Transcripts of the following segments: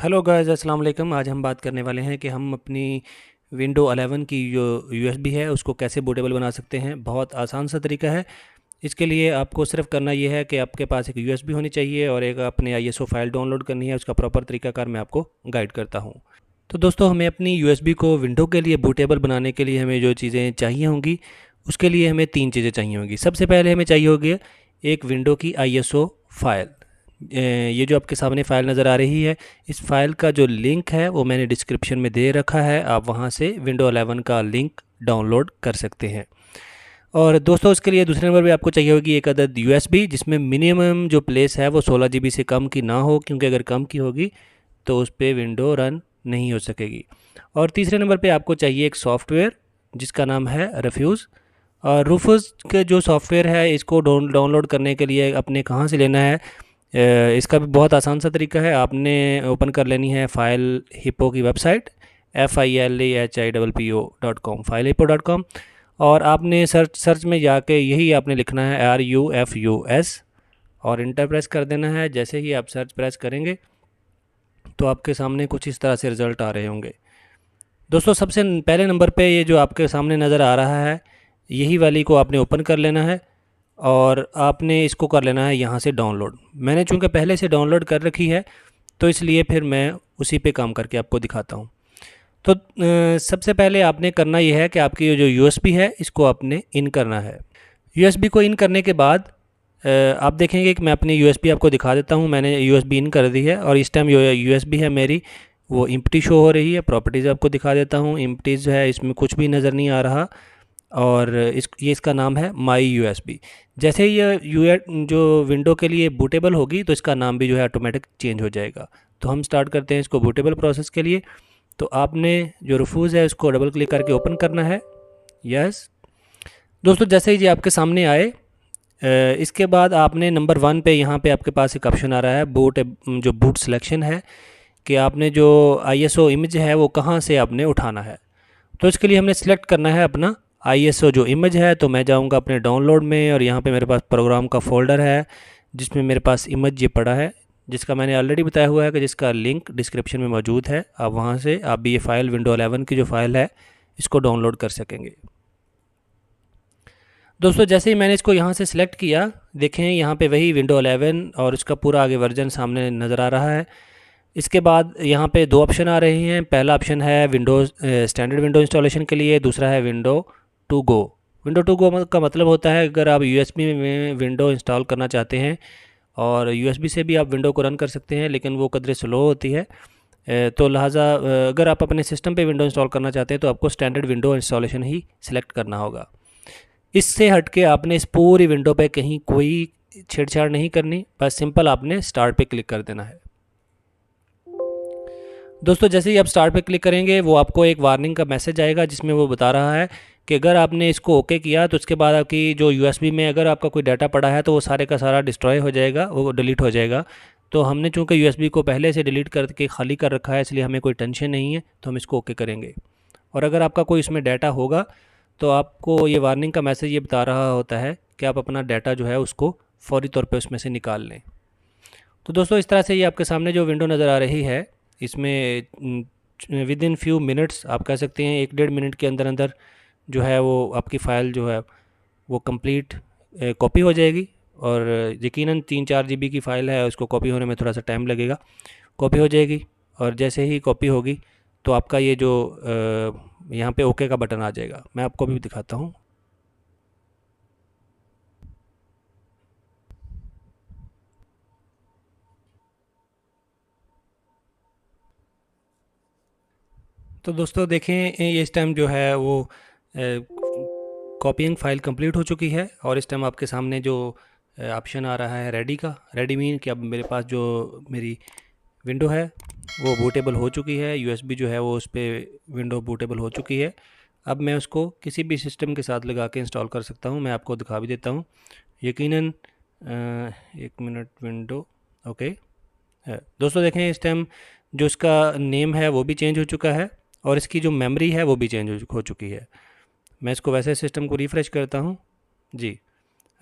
Hello guys, अस्सलाम वालेकुम। आज हम बात करने वाले हैं कि हम अपनी विंडो 11 की जो यूएसबी है उसको कैसे बूटेबल बना सकते हैं। बहुत आसान सा तरीका है। इसके लिए आपको सिर्फ करना ये है कि आपके पास एक यूएसबी होनी चाहिए और एक अपने आईएसओ फाइल डाउनलोड करनी है। उसका प्रॉपर तरीकाकार मैं आपको गाइड करता हूँ। तो दोस्तों, हमें अपनी यूएसबी को विंडो के लिए बूटेबल बनाने के लिए हमें जो चीज़ें चाहिए होंगी, उसके लिए हमें 3 चीज़ें चाहिए होंगी। सबसे पहले हमें चाहिए होगी एक विंडो की आईएसओ फाइल। ये जो आपके सामने फ़ाइल नज़र आ रही है, इस फ़ाइल का जो लिंक है वो मैंने डिस्क्रिप्शन में दे रखा है। आप वहाँ से विंडो 11 का लिंक डाउनलोड कर सकते हैं। और दोस्तों, उसके लिए दूसरे नंबर पे आपको चाहिए होगी एक अदद यूएसबी, जिसमें मिनिमम जो प्लेस है वो 16 जीबी से कम की ना हो, क्योंकि अगर कम की होगी तो उस पर विंडो रन नहीं हो सकेगी। और तीसरे नंबर पे आपको चाहिए एक सॉफ्टवेयर जिसका नाम है रफ्यूज़। और रूफूज़ के जो सॉफ्टवेयर है, इसको डाउनलोड करने के लिए अपने कहाँ से लेना है, इसका भी बहुत आसान सा तरीका है। आपने ओपन कर लेनी है फाइल हिप्पो की वेबसाइट FILEHIPPO.com, फाइल hippo.com। और आपने सर्च में जाके यही आपने लिखना है RUFUS और इंटर प्रेस कर देना है। जैसे ही आप सर्च प्रेस करेंगे तो आपके सामने कुछ इस तरह से रिज़ल्ट आ रहे होंगे। दोस्तों, सबसे पहले नंबर पे ये जो आपके सामने नज़र आ रहा है, यही वाली को आपने ओपन कर लेना है और आपने इसको कर लेना है यहाँ से डाउनलोड। मैंने चूँकि पहले से डाउनलोड कर रखी है तो इसलिए फिर मैं उसी पे काम करके आपको दिखाता हूँ। तो सबसे पहले आपने करना यह है कि आपकी ये जो यूएसबी है इसको आपने इन करना है। यूएसबी को इन करने के बाद आप देखेंगे कि मैं अपनी यूएसबी आपको दिखा देता हूँ। मैंने यूएसबी इन कर दी है और इस टाइम यूएसबी है मेरी, वो एम्प्टी शो हो रही है। प्रॉपर्टीज़ आपको दिखा देता हूँ। एम्प्टीज़ है, इसमें कुछ भी नज़र नहीं आ रहा। और इसका नाम है माई यूएसबी। जैसे ही ये जो विंडो के लिए बूटेबल होगी तो इसका नाम भी जो है ऑटोमेटिक चेंज हो जाएगा। तो हम स्टार्ट करते हैं इसको बूटेबल प्रोसेस के लिए। तो आपने जो रफूज़ है उसको डबल क्लिक करके ओपन करना है। यस दोस्तों, जैसे ही ये आपके सामने आए, इसके बाद आपने नंबर 1 पे यहाँ पे आपके पास एक ऑप्शन आ रहा है बूट, जो बूट सिलेक्शन है, कि आपने जो आईएसओ इमेज है वो कहाँ से आपने उठाना है। तो इसके लिए हमने सेलेक्ट करना है अपना आईएसओ जो इमेज है। तो मैं जाऊँगा अपने डाउनलोड में और यहाँ पे मेरे पास प्रोग्राम का फ़ोल्डर है जिसमें मेरे पास इमेज ये पड़ा है, जिसका मैंने ऑलरेडी बताया हुआ है कि जिसका लिंक डिस्क्रिप्शन में मौजूद है। आप वहाँ से आप भी ये फ़ाइल विंडो 11 की जो फ़ाइल है इसको डाउनलोड कर सकेंगे। दोस्तों, जैसे ही मैंने इसको यहाँ से सिलेक्ट किया, देखें यहाँ पे वही विंडो 11 और इसका पूरा आगे वर्जन सामने नज़र आ रहा है। इसके बाद यहाँ पे 2 ऑप्शन आ रहे हैं। पहला ऑप्शन है विंडोज़ स्टैंडर्ड विंडो इंस्टॉलेशन के लिए, दूसरा है window to go. Window to go का मतलब होता है अगर आप यूएसबी में विंडो इंस्टॉल करना चाहते हैं, और यूएसबी से भी आप विंडो को रन कर सकते हैं, लेकिन वो कदरे स्लो होती है। तो लिहाजा अगर आप अपने सिस्टम पे विंडो इंस्टॉल करना चाहते हैं तो आपको स्टैंडर्ड विंडो इंस्टॉलेशन ही सिलेक्ट करना होगा। इससे हट के आपने इस पूरी विंडो पे कहीं कोई छेड़छाड़ नहीं करनी, बस सिंपल आपने स्टार्ट पे क्लिक कर देना है। दोस्तों, जैसे ही आप स्टार्ट पे क्लिक करेंगे वो आपको एक वार्निंग का मैसेज आएगा जिसमें वो बता रहा है कि अगर आपने इसको ओके किया तो उसके बाद आपकी जो यूएसबी में अगर आपका कोई डाटा पड़ा है तो वो सारे का सारा डिस्ट्रॉय हो जाएगा, वो डिलीट हो जाएगा। तो हमने चूँकि यूएसबी को पहले से डिलीट करके खाली कर रखा है, इसलिए हमें कोई टेंशन नहीं है, तो हम इसको ओके करेंगे। और अगर आपका कोई इसमें डाटा होगा तो आपको ये वार्निंग का मैसेज ये बता रहा होता है कि आप अपना डाटा जो है उसको फ़ौरी तौर पे उसमें से निकाल लें। तो दोस्तों, इस तरह से ये आपके सामने जो विंडो नज़र आ रही है, इसमें विद इन फ्यू मिनट्स, आप कह सकते हैं 1-1.5 मिनट के अंदर अंदर जो है वो आपकी फ़ाइल जो है वो कंप्लीट कॉपी हो जाएगी। और यकीनन 3-4 जीबी की फ़ाइल है, उसको कॉपी होने में थोड़ा सा टाइम लगेगा। कॉपी हो जाएगी और जैसे ही कॉपी होगी तो आपका ये जो यहाँ पे ओके का बटन आ जाएगा। मैं आपको भी दिखाता हूँ। तो दोस्तों देखें, ये इस टाइम जो है वो कॉपीइंग फ़ाइल कंप्लीट हो चुकी है और इस टाइम आपके सामने जो ऑप्शन आ रहा है रेडी का, रेडी मीन कि अब मेरे पास जो मेरी विंडो है वो बूटेबल हो चुकी है। यूएसबी जो है वो उस पर विंडो बूटेबल हो चुकी है। अब मैं उसको किसी भी सिस्टम के साथ लगा के इंस्टॉल कर सकता हूँ। मैं आपको दिखा भी देता हूँ। यकीनन 1 मिनट, विंडो ओके है। दोस्तों देखें, इस टाइम जो इसका नेम है वो भी चेंज हो चुका है और इसकी जो मेमोरी है वो भी चेंज हो चुकी है। मैं इसको वैसे सिस्टम को रिफ़्रेश करता हूँ जी।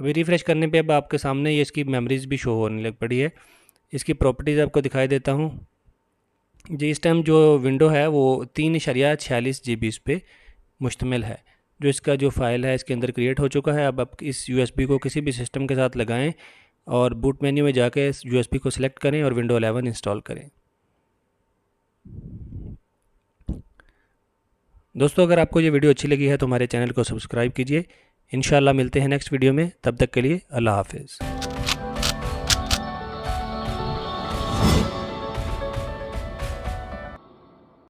अभी रिफ़्रेश करने पे अब आपके सामने ये इसकी मेमोरीज़ भी शो होने लग पड़ी है। इसकी प्रॉपर्टीज़ आपको दिखाई देता हूँ। जी इस टाइम जो विंडो है वो 3.46 GB इस पे मुश्तमिल है। जो इसका जो फ़ाइल है इसके अंदर क्रिएट हो चुका है। अब आप इस यूएसबी को किसी भी सिस्टम के साथ लगाएं और बूट मेन्यू में जाके इस यूएसबी को सिलेक्ट करें और विंडो 11 इंस्टॉल करें। दोस्तों अगर आपको ये वीडियो अच्छी लगी है तो हमारे चैनल को सब्सक्राइब कीजिए। इंशाल्लाह मिलते हैं नेक्स्ट वीडियो में, तब तक के लिए अल्लाह हाफिज़।